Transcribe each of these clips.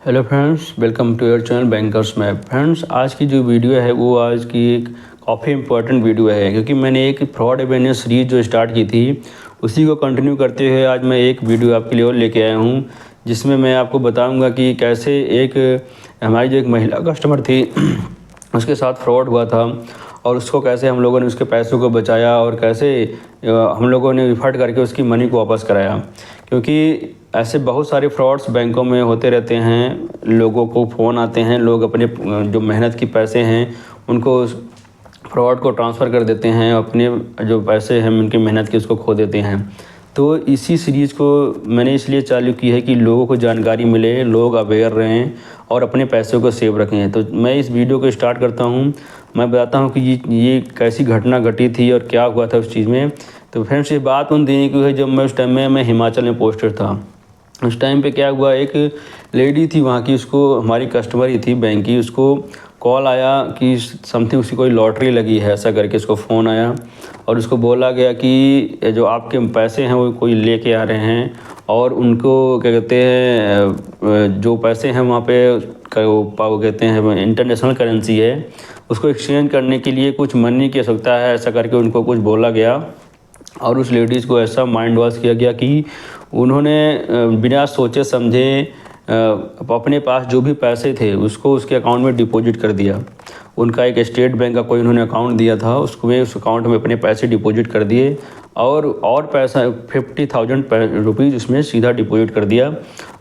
Hello friends, welcome to your channel Bankers Map. Friends, आज की जो वीडियो है वो आज की एक काफ़ी इम्पोर्टेंट वीडियो है, क्योंकि मैंने एक फ्रॉड अवेयरनेस सीरीज जो स्टार्ट की थी उसी को कंटिन्यू करते हुए आज मैं एक वीडियो आपके लिए और लेके आया हूँ, जिसमें मैं आपको बताऊँगा कि कैसे एक हमारी जो एक महिला कस्टमर थी उसके साथ फ्रॉड हुआ था और उसको कैसे हम लोगों ने उसके पैसों को बचाया और कैसे हम लोगों ने रिफंड करके उसकी मनी को वापस कराया। क्योंकि ऐसे बहुत सारे फ्रॉड्स बैंकों में होते रहते हैं, लोगों को फ़ोन आते हैं, लोग अपने जो मेहनत के पैसे हैं उनको फ्रॉड को ट्रांसफ़र कर देते हैं, अपने जो पैसे हैं उनकी मेहनत के उसको खो देते हैं। तो इसी सीरीज़ को मैंने इसलिए चालू की है कि लोगों को जानकारी मिले, लोग अवेयर रहें और अपने पैसों को सेव रखें। तो मैं इस वीडियो को स्टार्ट करता हूँ। मैं बताता हूँ कि ये कैसी घटना घटी थी और क्या हुआ था उस चीज़ में। तो फ्रेंड्स, ये बात उन दिनों की है जब मैं उस टाइम में मैं हिमाचल में पोस्टेड था। उस टाइम पे क्या हुआ, एक लेडी थी वहाँ की, उसको हमारी कस्टमर ही थी बैंक की, उसको कॉल आया कि समथिंग उसकी कोई लॉटरी लगी है, ऐसा करके उसको फ़ोन आया और उसको बोला गया कि जो आपके पैसे हैं वो कोई लेके आ रहे हैं और उनको क्या कहते हैं, जो पैसे हैं वहाँ पे वो कहते हैं इंटरनेशनल करेंसी है, उसको एक्सचेंज करने के लिए कुछ मनी की आवश्यकता है, ऐसा करके उनको कुछ बोला गया। और उस लेडीज़ को ऐसा माइंड वॉश किया गया कि उन्होंने बिना सोचे समझे अपने पास जो भी पैसे थे उसको उसके अकाउंट में डिपॉजिट कर दिया। उनका एक स्टेट बैंक का कोई उन्होंने अकाउंट दिया था, उसको में उस अकाउंट में अपने पैसे डिपॉजिट कर दिए और पैसा 50,000 रुपीज़ उसमें सीधा डिपॉजिट कर दिया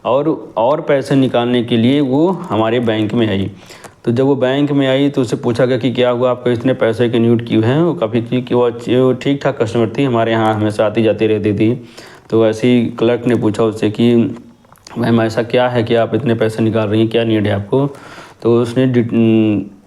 और पैसे निकालने के लिए वो हमारे बैंक में आई। तो जब वो बैंक में आई तो उससे पूछा गया कि क्या हुआ, आपको इतने पैसे की न्यूट क्यों हैं। वो काफ़ी कि वो ठीक ठाक कस्टमर थी, हमारे यहाँ हमेशा आती जाती रहती थी। तो ऐसे ही क्लर्क ने पूछा उससे कि मैम ऐसा क्या है कि आप इतने पैसे निकाल रही हैं, क्या नीड है आपको। तो उसने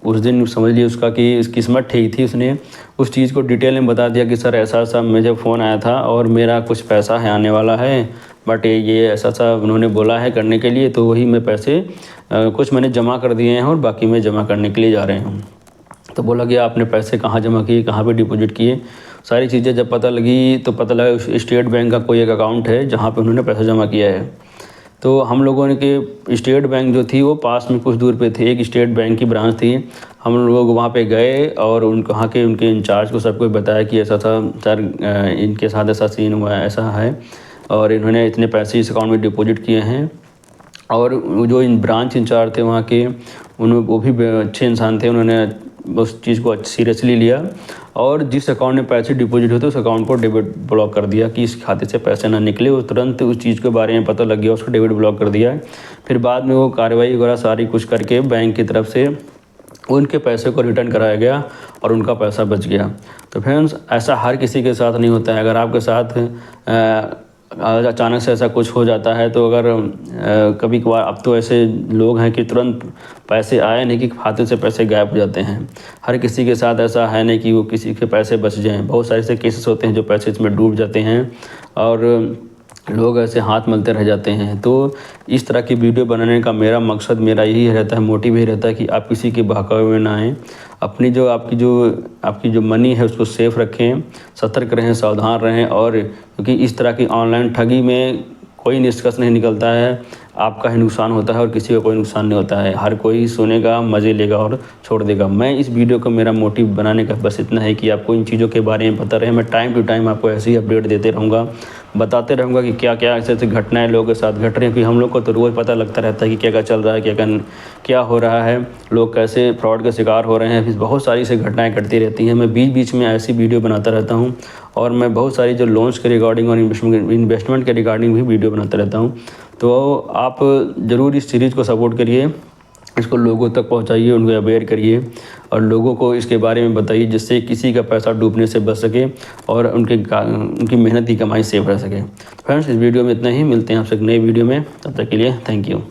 उस दिन समझ लिया उसका कि किस्मत ठीक थी, उसने उस चीज़ को डिटेल में बता दिया कि सर ऐसा ऐसा मुझे फ़ोन आया था और मेरा कुछ पैसा है आने वाला है, बट ये ऐसा सा उन्होंने बोला है करने के लिए, तो वही मैं पैसे कुछ मैंने जमा कर दिए हैं और बाकी मैं जमा करने के लिए जा रहे हूँ। तो बोला कि आपने पैसे कहाँ जमा किए, कहाँ पे डिपॉजिट किए, सारी चीज़ें जब पता लगी तो पता लगा स्टेट बैंक का कोई एक अकाउंट है जहाँ पे उन्होंने पैसा जमा किया है। तो हम लोगों ने के स्टेट बैंक जो थी वो पास में कुछ दूर पे थी, एक स्टेट बैंक की ब्रांच थी। हम लोग वहाँ पे गए और वहाँ के उनके इंचार्ज को सबको बताया कि ऐसा था सर, इनके साथ ऐसा सीन हुआ है, ऐसा है और इन्होंने इतने पैसे इस अकाउंट में डिपॉजिट किए हैं। और जो इन ब्रांच इंचार्ज थे वहाँ के, वो भी अच्छे इंसान थे, उन्होंने उस चीज़ को सीरियसली लिया और जिस अकाउंट में पैसे डिपॉजिट होते उस अकाउंट को डेबिट ब्लॉक कर दिया कि इस खाते से पैसे ना निकले। वो तुरंत उस चीज़ के बारे में पता लग गया, उसको डेबिट ब्लॉक कर दिया। फिर बाद में वो कार्रवाई वगैरह सारी कुछ करके बैंक की तरफ से उनके पैसे को रिटर्न कराया गया और उनका पैसा बच गया। तो फ्रेंड्स, ऐसा हर किसी के साथ नहीं होता है। अगर आपके साथ अचानक से ऐसा कुछ हो जाता है तो अगर कभी कभार, अब तो ऐसे लोग हैं कि तुरंत पैसे आए नहीं कि खाते से पैसे गायब हो जाते हैं। हर किसी के साथ ऐसा है नहीं कि वो किसी के पैसे बच जाएं। बहुत सारे ऐसे केसेस होते हैं जो पैसे इसमें डूब जाते हैं और लोग ऐसे हाथ मलते रह जाते हैं। तो इस तरह की वीडियो बनाने का मेरा मकसद, मेरा यही रहता है, मोटिव यही रहता है कि आप किसी के बहकावे में ना आएँ। अपनी जो आपकी जो मनी है उसको सेफ रखें, सतर्क रहें, सावधान रहें। और क्योंकि इस तरह की ऑनलाइन ठगी में कोई निष्कर्ष नहीं निकलता है, आपका ही नुकसान होता है और किसी का कोई नुकसान नहीं होता है। हर कोई सुनेगा, मज़े लेगा और छोड़ देगा। मैं इस वीडियो को, मेरा मोटिव बनाने का बस इतना है कि आपको इन चीज़ों के बारे में पता रहे। मैं टाइम टू टाइम आपको ऐसे ही अपडेट देते रहूँगा, बताते रहूँगा कि क्या क्या ऐसे ऐसे घटनाएं लोगों के साथ घट रही हैं। क्योंकि हम लोग को तो रोज़ पता लगता रहता है कि क्या क्या चल रहा है, क्या हो रहा है, लोग कैसे फ्रॉड का शिकार हो रहे हैं। फिर बहुत सारी से घटनाएं घटती रहती हैं। मैं बीच बीच में ऐसी वीडियो बनाता रहता हूँ और मैं बहुत सारी जो लोन्स के रिगार्डिंग और इन्वेस्टमेंट के रिगार्डिंग भी वीडियो बनाता रहता हूँ। तो आप ज़रूर इस सीरीज़ को सपोर्ट करिए, इसको लोगों तक पहुंचाइए, उनको अवेयर करिए और लोगों को इसके बारे में बताइए, जिससे किसी का पैसा डूबने से बच सके और उनकी मेहनत की कमाई सेफ रह सके। फ्रेंड्स, इस वीडियो में इतना ही। मिलते हैं आपसे एक नई वीडियो में, तब तक के लिए थैंक यू।